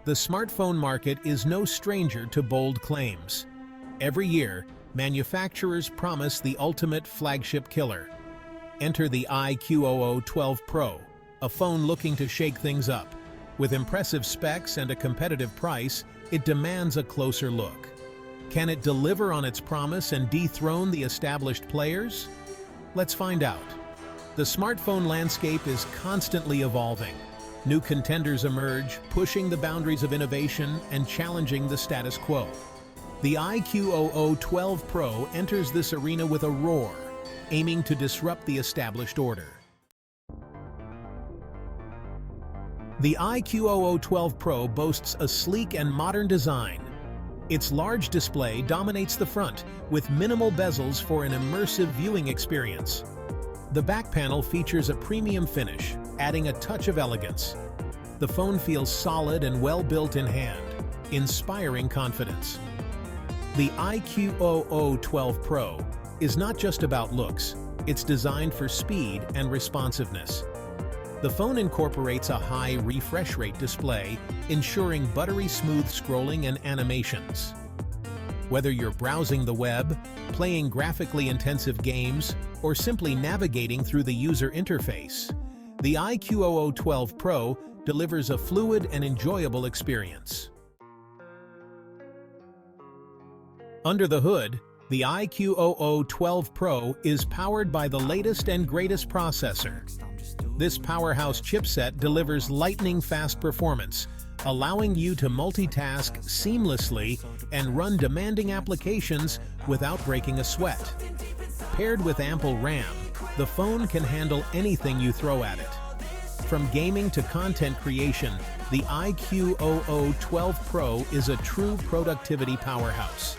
The smartphone market is no stranger to bold claims. Every year, manufacturers promise the ultimate flagship killer. Enter the iQOO 12 Pro, a phone looking to shake things up. With impressive specs and a competitive price, it demands a closer look. Can it deliver on its promise and dethrone the established players? Let's find out. The smartphone landscape is constantly evolving. New contenders emerge, pushing the boundaries of innovation and challenging the status quo. The iQOO 12 Pro enters this arena with a roar, aiming to disrupt the established order. The iQOO 12 Pro boasts a sleek and modern design. Its large display dominates the front, with minimal bezels for an immersive viewing experience. The back panel features a premium finish, adding a touch of elegance. The phone feels solid and well built in hand, inspiring confidence. The iQOO 12 Pro is not just about looks, it's designed for speed and responsiveness. The phone incorporates a high refresh rate display, ensuring buttery smooth scrolling and animations. Whether you're browsing the web, playing graphically intensive games, or simply navigating through the user interface, the iQOO 12 Pro delivers a fluid and enjoyable experience. Under the hood, the iQOO 12 Pro is powered by the latest and greatest processor. This powerhouse chipset delivers lightning-fast performance, allowing you to multitask seamlessly and run demanding applications without breaking a sweat. Paired with ample RAM, the phone can handle anything you throw at it. From gaming to content creation, the iQOO 12 Pro is a true productivity powerhouse.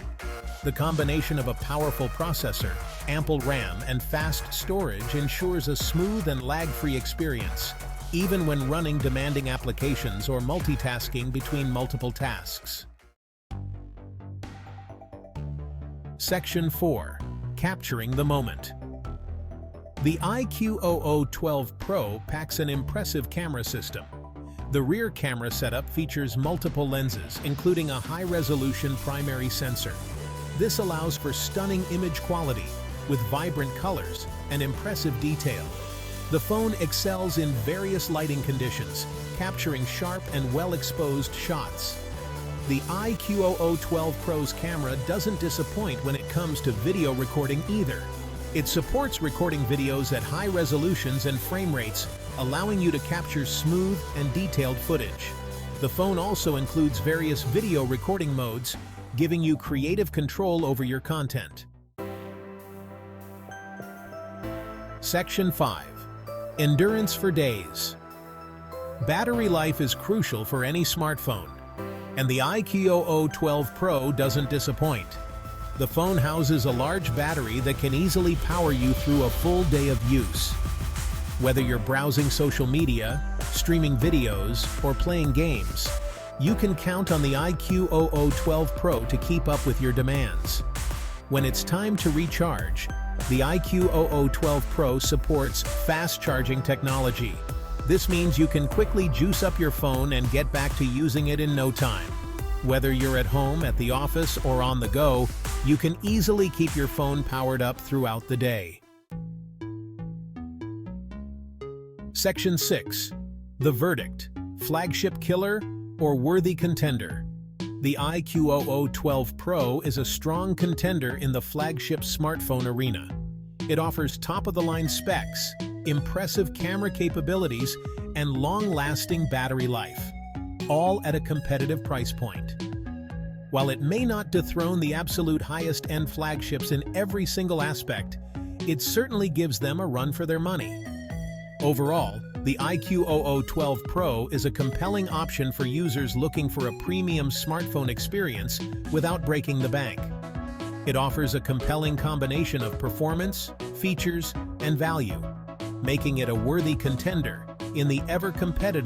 The combination of a powerful processor, ample RAM, and fast storage ensures a smooth and lag-free experience, even when running demanding applications or multitasking between multiple tasks. Section 4. Capturing the moment. The iQOO 12 Pro packs an impressive camera system. The rear camera setup features multiple lenses, including a high-resolution primary sensor. This allows for stunning image quality, with vibrant colors and impressive detail. The phone excels in various lighting conditions, capturing sharp and well-exposed shots. The iQOO 12 Pro's camera doesn't disappoint when it comes to video recording either. It supports recording videos at high resolutions and frame rates, allowing you to capture smooth and detailed footage. The phone also includes various video recording modes, giving you creative control over your content. Section 5. Endurance for days. Battery life is crucial for any smartphone, and the iQOO 12 Pro doesn't disappoint. The phone houses a large battery that can easily power you through a full day of use. Whether you're browsing social media, streaming videos, or playing games, you can count on the iQOO 12 Pro to keep up with your demands. When it's time to recharge, the iQOO 12 Pro supports fast charging technology. This means you can quickly juice up your phone and get back to using it in no time. Whether you're at home, at the office, or on the go, you can easily keep your phone powered up throughout the day. Section 6. The verdict: flagship killer or worthy contender? The iQOO 12 Pro is a strong contender in the flagship smartphone arena. It offers top-of-the-line specs, impressive camera capabilities, and long-lasting battery life, all at a competitive price point. While it may not dethrone the absolute highest-end flagships in every single aspect, it certainly gives them a run for their money. Overall, the iQOO 12 Pro is a compelling option for users looking for a premium smartphone experience without breaking the bank. It offers a compelling combination of performance, features, and value, making it a worthy contender in the ever-competitive